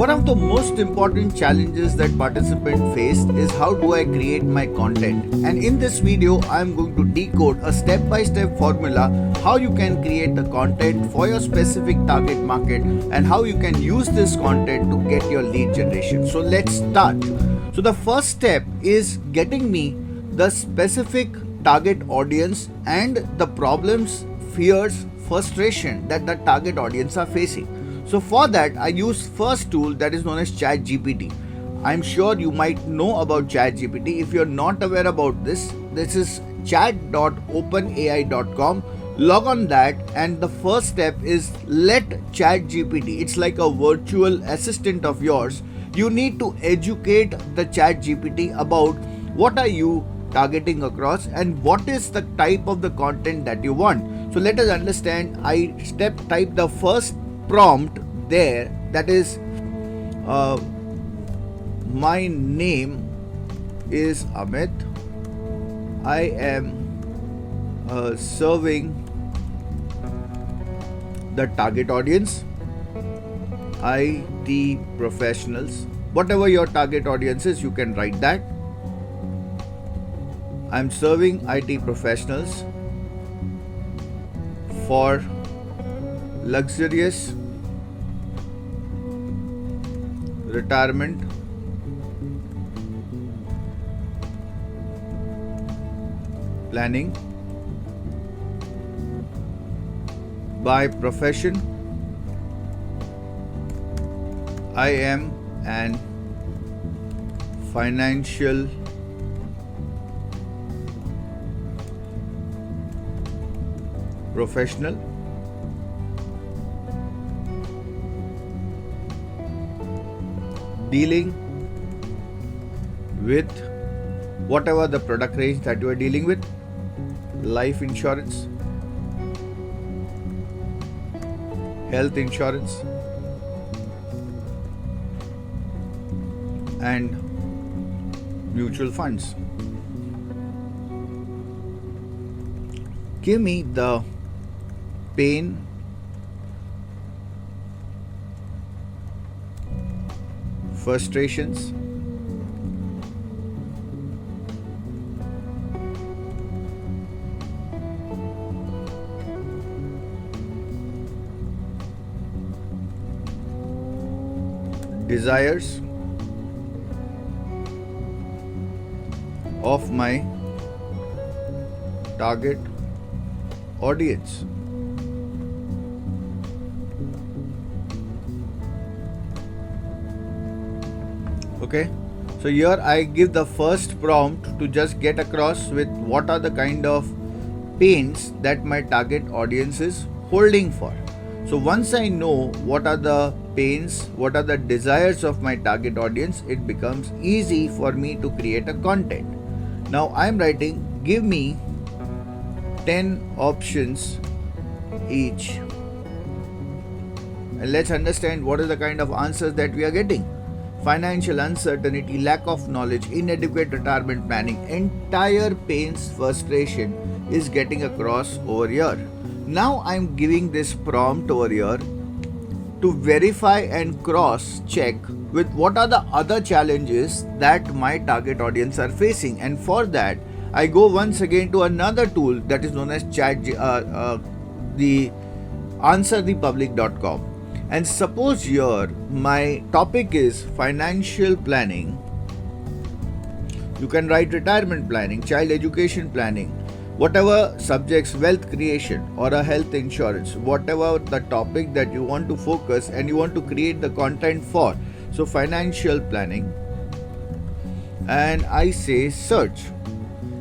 One of the most important challenges that participants faced is how do I create my content. And in this video, I am going to decode a step-by-step formula how you can create the content for your specific target market and how you can use this content to get your lead generation. So let's start. So the first step is getting me the specific target audience and the problems, fears, frustration that the target audience are facing. So for that, I use first tool that is known as ChatGPT. I'm sure you might know about ChatGPT. If you're not aware about this is chat.openai.com. Log on that, and the first step is let ChatGPT. It's like a virtual assistant of yours. You need to educate the ChatGPT about what are you targeting across and what is the type of the content that you want. So let us understand. I type the first prompt there, that is my name is Amit. I am serving the target audience, IT professionals. Whatever your target audience is, you can write that. I'm serving IT professionals for luxurious retirement planning. By profession, I am an financial professional. Dealing with whatever the product range that you are dealing with, life insurance, health insurance, and mutual funds. Give me the pain, frustrations, desires of my target audience. Okay, so here I give the first prompt to just get across with what are the kind of pains that my target audience is holding for. So once I know what are the pains, what are the desires of my target audience, it becomes easy for me to create a content. Now I'm writing, give me 10 options each. And let's understand what is the kind of answers that we are getting. Financial uncertainty, lack of knowledge, inadequate retirement planning, entire pains, frustration is getting across over here. Now I'm giving this prompt over here to verify and cross check with what are the other challenges that my target audience are facing, and for that I go once again to another tool that is known as the answerthepublic.com. And suppose here my topic is financial planning. You can write retirement planning, child education planning, whatever subjects, wealth creation or a health insurance, whatever the topic that you want to focus and you want to create the content for. So financial planning, and I say search.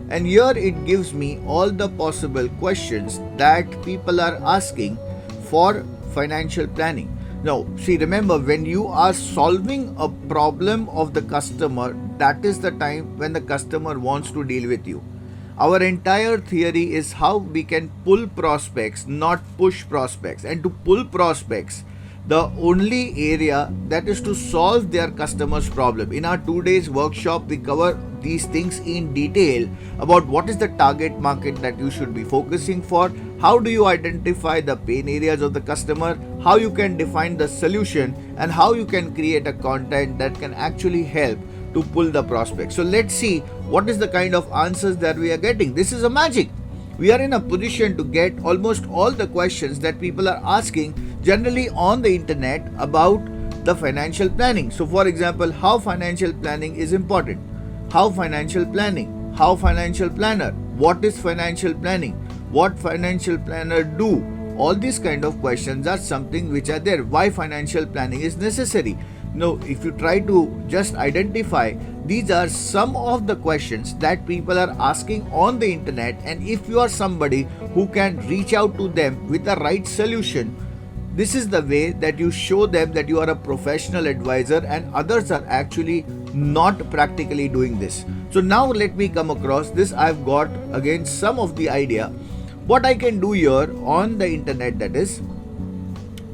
And here it gives me all the possible questions that people are asking for financial planning. Now, see, remember, when you are solving a problem of the customer, that is the time when the customer wants to deal with you. Our entire theory is how we can pull prospects, not push prospects. And to pull prospects, the only area that is to solve their customers' problem. In our 2 days workshop, we cover these things in detail about what is the target market that you should be focusing for, how do you identify the pain areas of the customer, how you can define the solution, and how you can create a content that can actually help to pull the prospect. So let's see what is the kind of answers that we are getting. This is a magic. We are in a position to get almost all the questions that people are asking generally on the internet about the financial planning. So for example, how financial planning is important, how financial planning, how financial planner, what is financial planning, what financial planner do. All these kind of questions are something which are there. Why financial planning is necessary? No, if you try to just identify, these are some of the questions that people are asking on the internet, and if you are somebody who can reach out to them with the right solution, this is the way that you show them that you are a professional advisor and others are actually not practically doing this. So now let me come across this. I've got again some of the idea what I can do here on the internet. That is,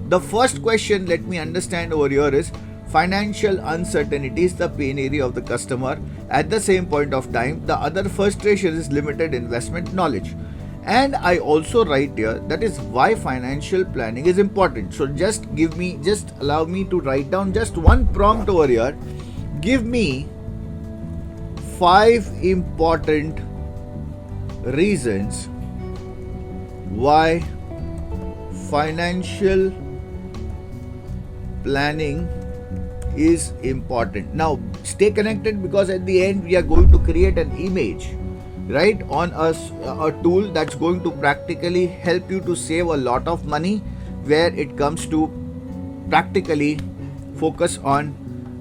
the first question let me understand over here is financial uncertainty is the pain area of the customer. At the same point of time, the other frustration is limited investment knowledge. And I also write here that is why financial planning is important. So just allow me to write down just one prompt over here. Give me 5 important reasons why financial planning is important. Now stay connected, because at the end we are going to create an image, right, on a tool that's going to practically help you to save a lot of money, where it comes to practically focus on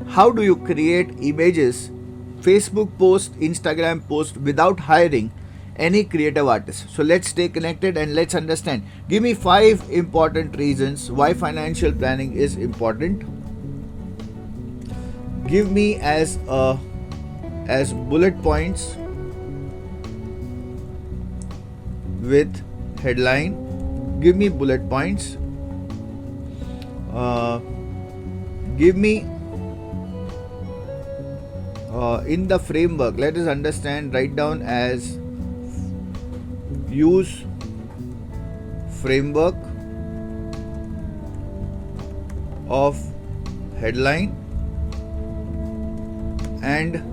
how do you create images, Facebook post, Instagram post without hiring any creative artist. So let's stay connected and let's understand. Give me 5 important reasons why financial planning is important. Give me as bullet points with headline. Give me bullet points. Give me in the framework. Let us understand. Write down as use framework of headline and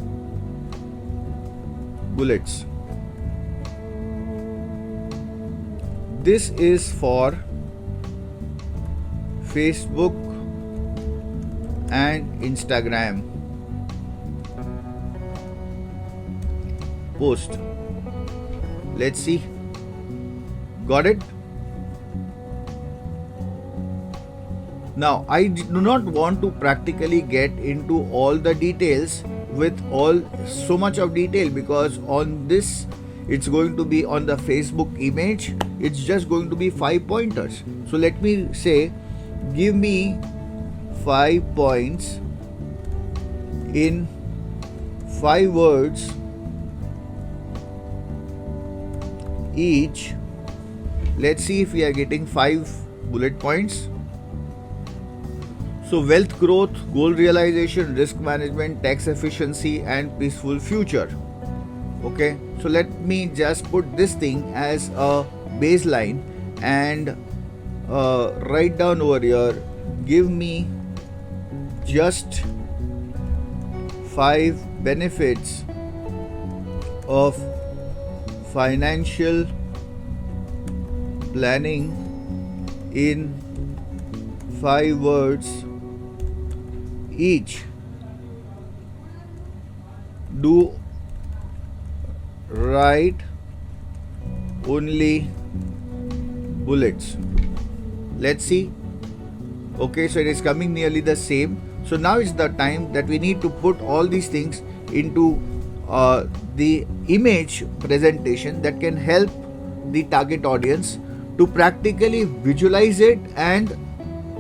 bullets. This is for Facebook and Instagram post. Let's see. Got it? Now, I do not want to practically get into all the details with so much of detail, because on this it's going to be on the Facebook image. It's just going to be 5 pointers. So let me say, give me 5 points in 5 words each. Let's see if we are getting 5 bullet points. So wealth growth, goal realization, risk management, tax efficiency, and peaceful future. Okay, so let me just put this thing as a baseline and write down over here. Give me just 5 benefits of financial planning in 5 words each. Do write only bullets. Let's see. Okay, so it is coming nearly the same. So now is the time that we need to put all these things into the image presentation that can help the target audience to practically visualize it, and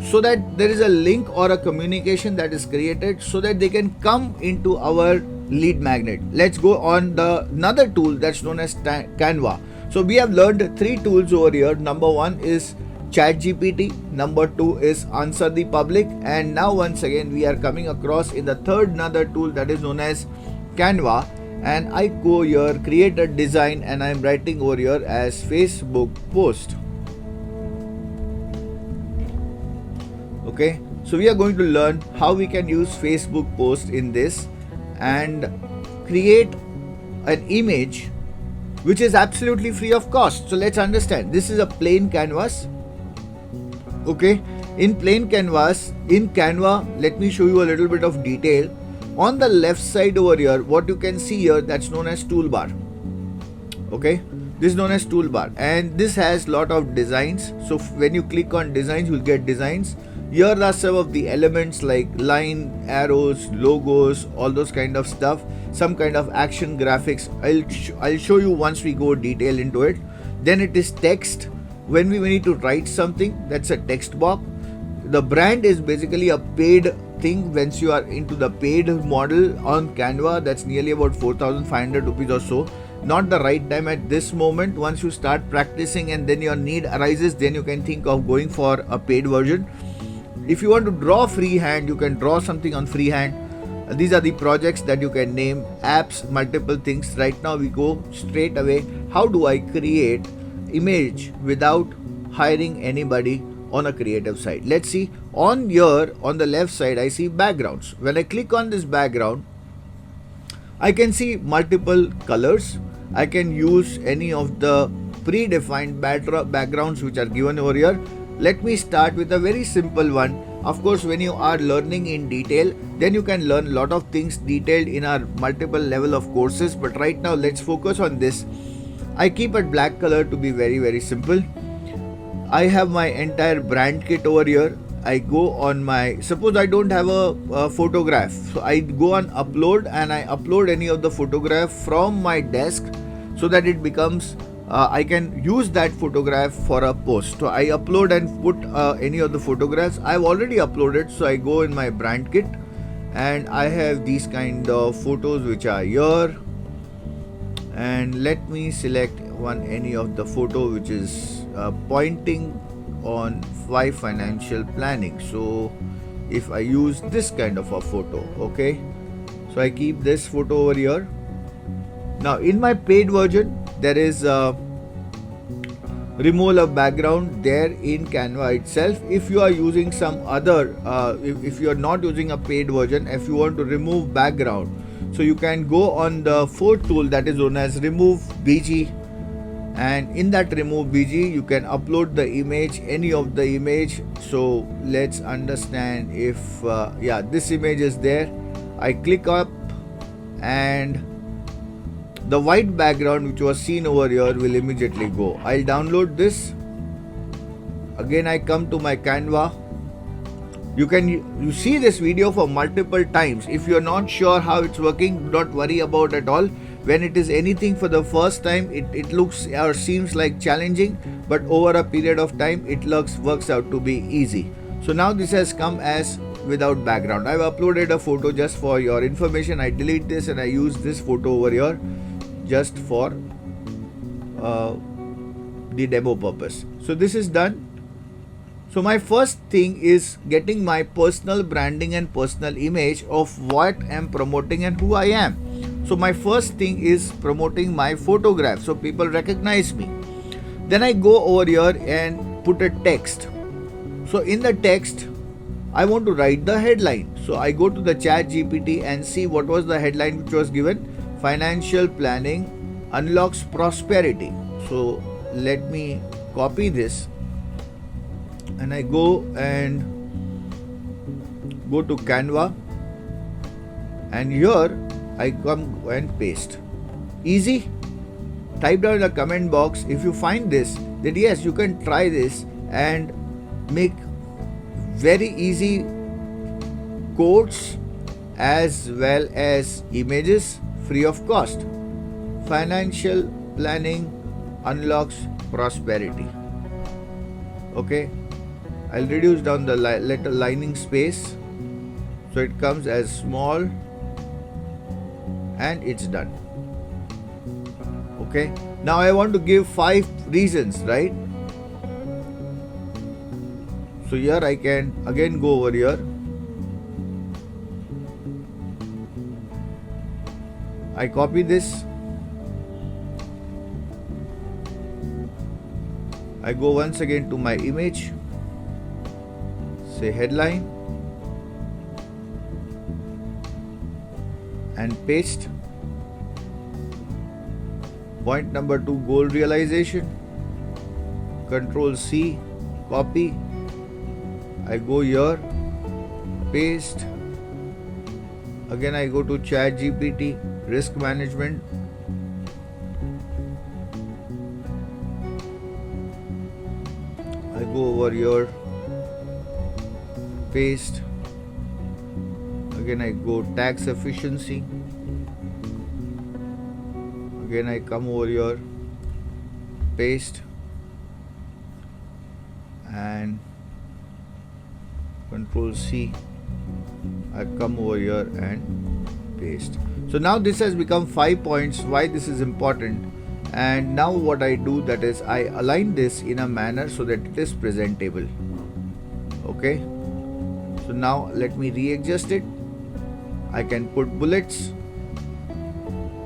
so that there is a link or a communication that is created so that they can come into our lead magnet. Let's go on the another tool that's known as Canva. So we have learned 3 tools over here. Number 1 is ChatGPT, number 2 is Answer the Public, and now once again we are coming across in the third another tool that is known as Canva, and I go here, create a design, and I am writing over here as Facebook post. Okay, so we are going to learn how we can use Facebook post in this and create an image which is absolutely free of cost. So let's understand, this is a plain canvas. Okay, in plain canvas, in Canva, let me show you a little bit of detail. On the left side over here, what you can see here, that's known as toolbar. Okay, this is known as toolbar, and this has lot of designs. So when you click on designs, you'll get designs. Here are some of the elements like line, arrows, logos, all those kind of stuff, some kind of action graphics. I'll show you once we go detail into it. Then it is text. When we need to write something, that's a text box. The brand is basically a paid thing. Once you are into the paid model on Canva, that's nearly about 4,500 rupees or so. Not the right time at this moment. Once you start practicing and then your need arises, then you can think of going for a paid version. If you want to draw freehand, you can draw something on freehand. These are the projects that you can name, apps, multiple things. Right now we go straight away. How do I create image without hiring anybody on a creative side? Let's see. On here, on the left side, I see backgrounds. When I click on this background, I can see multiple colors. I can use any of the predefined backgrounds which are given over here. Let me start with a very simple one. Of course, when you are learning in detail, then you can learn a lot of things detailed in our multiple level of courses. But right now, let's focus on this. I keep a black color to be very simple. I have my entire brand kit over here. I go on my, suppose I don't have a photograph. So I go on upload and I upload any of the photograph from my desk so that it becomes I can use that photograph for a post. So I upload and put any of the photographs. I've already uploaded, so I go in my brand kit and I have these kind of photos which are here, and let me select any of the photo which is pointing on why financial planning. So if I use this kind of a photo, okay, so I keep this photo over here. Now in my paid version, there is removal of background there in Canva itself. If you are using some other, if you are not using a paid version, if you want to remove background, so you can go on the fourth tool that is known as remove BG, and in that remove BG you can upload the image, any of the image. So let's understand if yeah, this image is there. I click up and the white background which was seen over here will immediately go. I'll download this. Again I come to my Canva. You see this video for multiple times. If you're not sure how it's working, do not worry about at all. When it is anything for the first time, it looks or seems like challenging, but over a period of time it works out to be easy. So now this has come as without background. I've uploaded a photo just for your information. I delete this and I use this photo over here just for the demo purpose. So this is done. So my first thing is getting my personal branding and personal image of what I'm promoting and who I am. So my first thing is promoting my photograph so people recognize me. Then I go over here and put a text. So in the text, I want to write the headline. So I go to the ChatGPT and see what was the headline which was given. Financial planning unlocks prosperity. So let me copy this and I go to Canva, and here I come and paste. Easy. Type down in the comment box if you find this, that yes, you can try this and make very easy quotes as well as images free of cost. Financial planning unlocks prosperity. Okay, I'll reduce down the letter lining space so it comes as small, and it's done. Okay, now I want to give 5 reasons, right? So here I can again go over here. I copy this. I go once again to my image, say headline, and paste. Point number 2, goal realization. Control C, copy. I go here, paste. Again I go to ChatGPT, risk management. I go over here, paste. Again I go tax efficiency. Again I come over here, paste, and Control C. I come over here and paste. So now this has become 5 points. Why this is important? And now what I do, that is I align this in a manner so that it is presentable. Okay. So now let me readjust it. I can put bullets,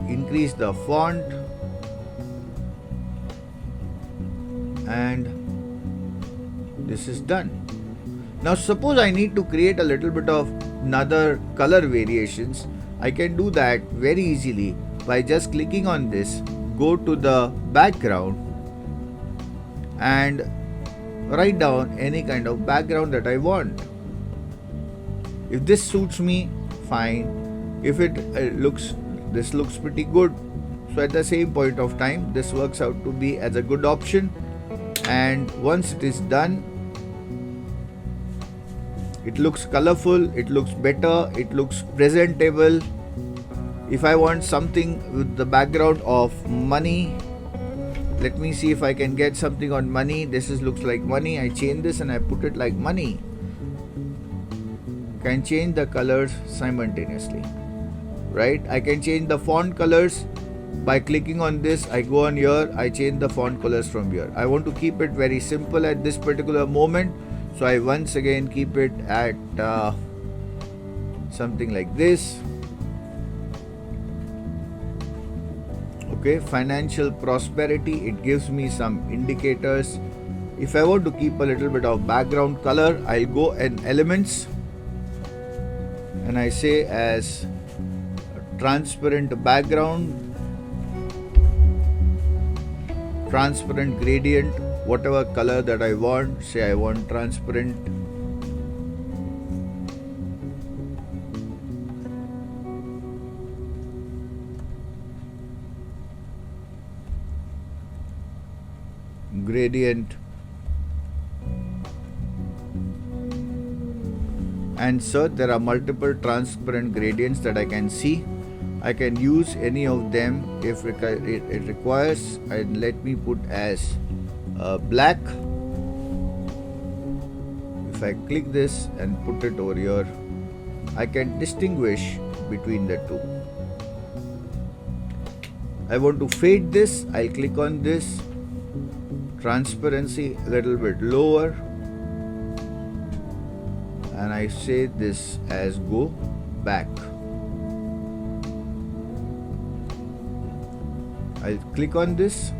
increase the font, and this is done. Now suppose I need to create a little bit of another color variations. I can do that very easily by just clicking on this, go to the background and write down any kind of background that I want. If this suits me, fine. If this looks pretty good, so at the same point of time this works out to be as a good option. And once it is done, it looks colorful, it looks better, it looks presentable. If I want something with the background of money, let me see if I can get something on money. This looks like money. I change this and I put it like money. Can change the colors simultaneously, right? I can change the font colors by clicking on this. I go on here, I change the font colors from here. I want to keep it very simple at this particular moment, so I once again keep it at something like this. Okay, financial prosperity, it gives me some indicators. If I want to keep a little bit of background color, I'll go in elements and I say as transparent background, transparent gradient, whatever color that I want. Say I want transparent. Gradient. And so there are multiple transparent gradients that I can see. I can use any of them if it requires, and let me put as black. If I click this and put it over here, I can distinguish between the two. I want to fade this, I'll click on this, transparency a little bit lower, and I say this as go back. I'll click on this,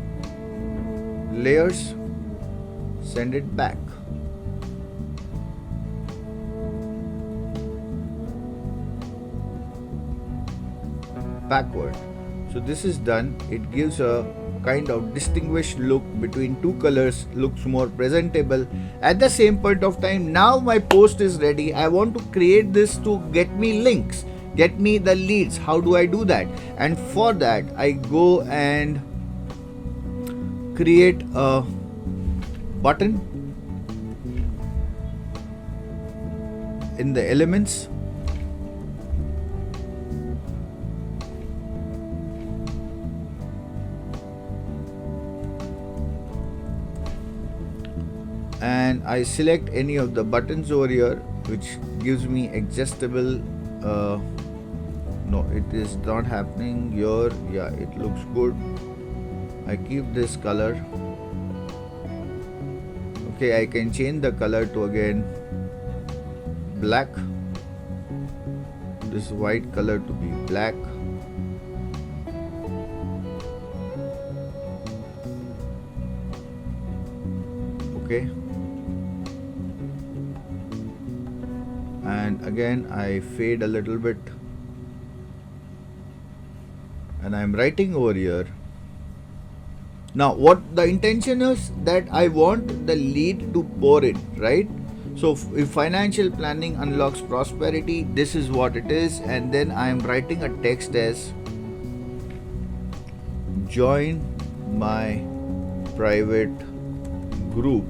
layers, send it back. Backward. So this is done. It gives a kind of distinguished look between two colors, looks more presentable. At the same point of time, now my post is ready. I want to create this to get me links, get me the leads. How do I do that? And for that I go and create a button in the elements. And I select any of the buttons over here, which gives me adjustable. No, it is not happening here. Yeah, it looks good. I keep this color. Okay, I can change the color to again black, this white color to be black. Okay, and again I fade a little bit, and I'm writing over here. Now what the intention is that I want the lead to pour in, right? So if financial planning unlocks prosperity, this is what it is, and then I am writing a text as join my private group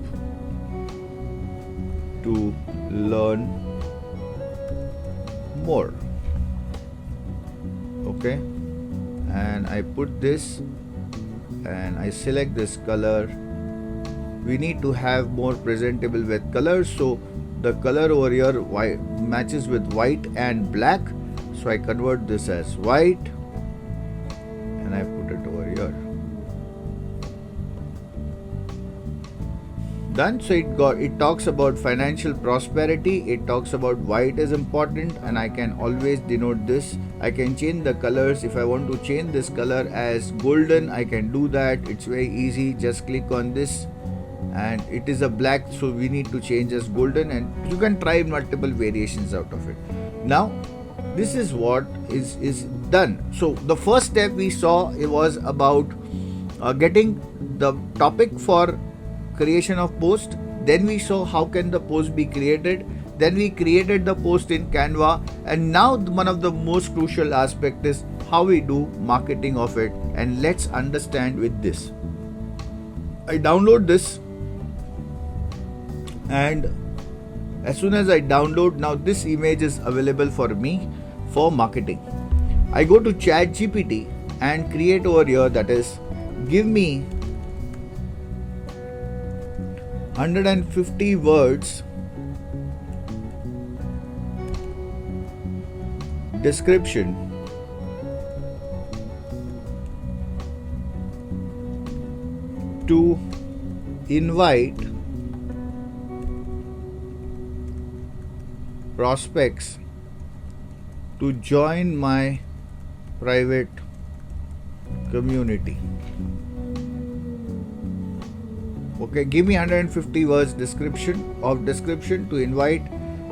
to learn more. Okay, and I put this and I select this color. We need to have more presentable with colors, so the color over here white matches with white and black, so I convert this as white and I put it over here. Done. So it talks about financial prosperity, it talks about why it is important, and I can always denote this. I can change the colors. If I want to change this color as golden, I can do that. It's very easy. Just click on this and it is a black, so we need to change as golden, and you can try multiple variations out of it. Now this is what is done. So the first step we saw, it was about getting the topic for creation of post. Then we saw how can the post be created. Then we created the post in Canva, and now one of the most crucial aspect is how we do marketing of it, and let's understand with this. I download this, and as soon as I download, now this image is available for me for marketing. I go to ChatGPT and create over here, that is, give me 150 words description to invite prospects to join my private community. Okay, give me 150 words description to invite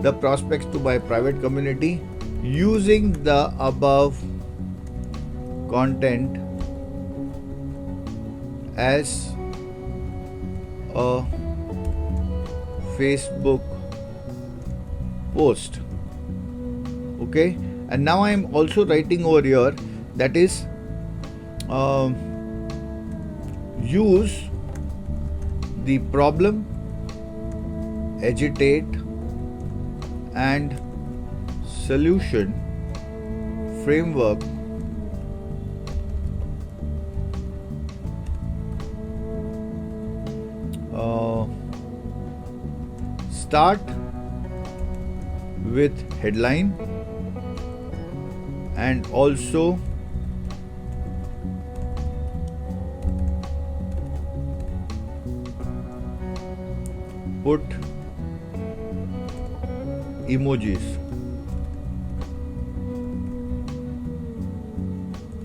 the prospects to my private community using the above content as a Facebook post. Okay, and now I am also writing over here, that is use the problem, agitate and solution framework start with headline and also put emojis.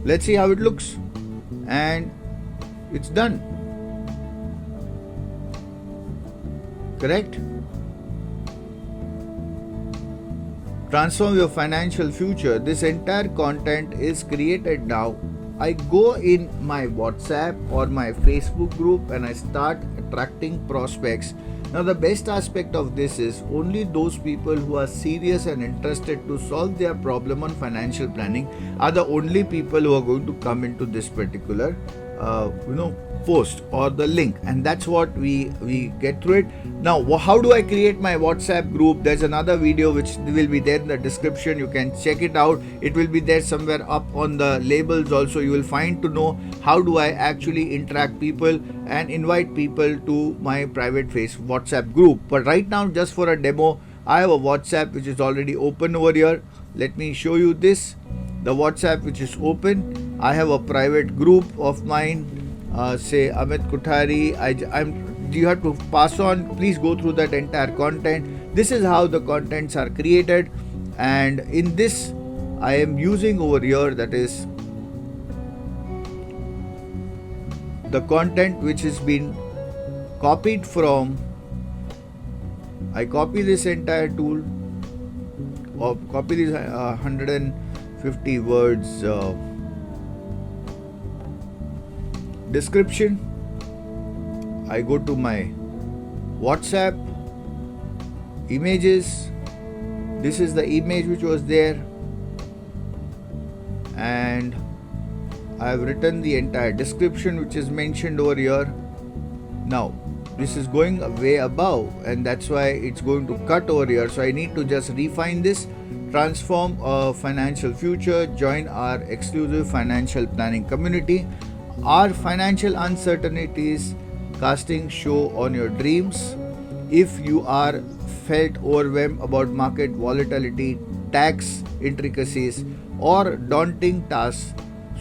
Let's see how it looks, and it's done. Correct? Transform your financial future. This entire content is created now. I go in my WhatsApp or my Facebook group and I start attracting prospects. Now the best aspect of this is only those people who are serious and interested to solve their problem on financial planning are the only people who are going to come into this particular post or the link, and that's what we get through it. Now how do I create my WhatsApp group? There's another video which will be there in the description. You can check it out. It will be there somewhere up on the labels also. You will find to know how do I actually interact people and invite people to my private WhatsApp group. But right now, just for a demo, I have a WhatsApp which is already open over here. Let me show you this. The WhatsApp which is open. I have a private group of mine, say Amit Kothari. I'm you have to pass on. Please go through that entire content. This is how the contents are created, and in this I am using over here, that is the content which has been copied from. I copy this entire tool, or copy these 150 words description. I go to my WhatsApp images. This is the image which was there, and I have written the entire description which is mentioned over here. Now this is going way above, and that's why it's going to cut over here. So I need to just refine this. Transform a financial future. Join our exclusive financial planning community. Our financial uncertainties casting show on your dreams. If you are felt overwhelmed about market volatility, tax intricacies, or daunting tasks,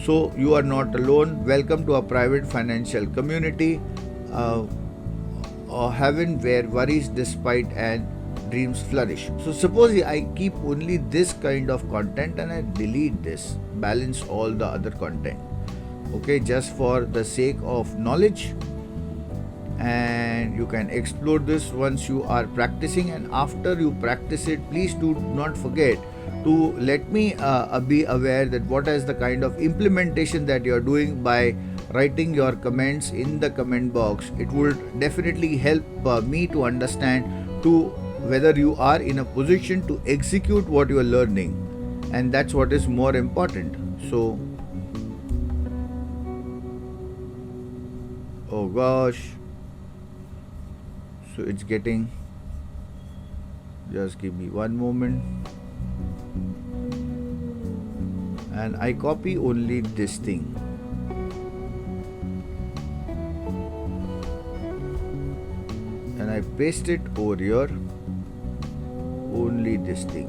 so you are not alone. Welcome to a private financial community, a heaven where worries dissipate and dreams flourish. So suppose I keep only this kind of content and I delete this, balance all the other content, okay, just for the sake of knowledge. And you can explore this once you are practicing, and after you practice it, please do not forget to let me be aware that what is the kind of implementation that you are doing by writing your comments in the comment box. It would definitely help me to understand to whether you are in a position to execute what you are learning, and that's what is more important. So, oh gosh, so it's getting, just give me one moment, and I copy only this thing. And I paste it over here, only this thing.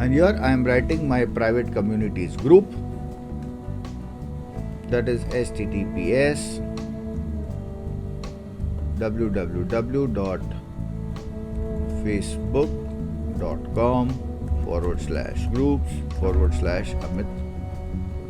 And here I am writing my private communities group, that is https www.facebook.com/groups/Amit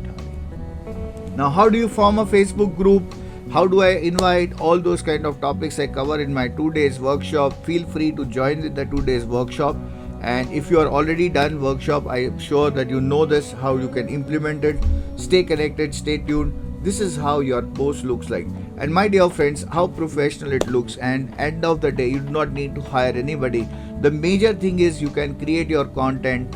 Kothari. Now, how do you form a Facebook group? How do I invite? All those kind of topics I cover in my 2 days workshop. Feel free to join with the 2 days workshop. And if you are already done workshop, I am sure that you know this, how you can implement it. Stay connected, stay tuned. This is how your post looks like. And my dear friends, how professional it looks. And end of the day, you do not need to hire anybody. The major thing is you can create your content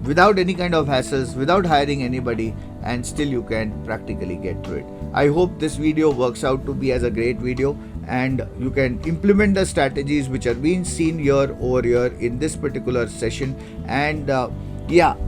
without any kind of hassles, without hiring anybody, and still you can practically get through it. I hope this video works out to be as a great video, and you can implement the strategies which are being seen here over here in this particular session. And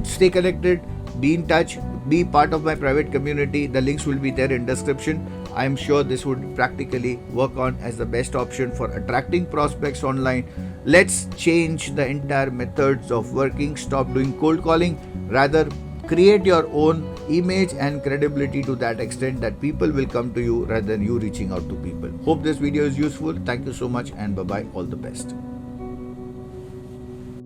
stay connected, be in touch, be part of my private community. The links will be there in description. I am sure this would practically work on as the best option for attracting prospects online. Let's change the entire methods of working. Stop doing cold calling, rather create your own image and credibility to that extent that people will come to you rather than you reaching out to people. Hope this video is useful. Thank you so much, and bye bye. All the best.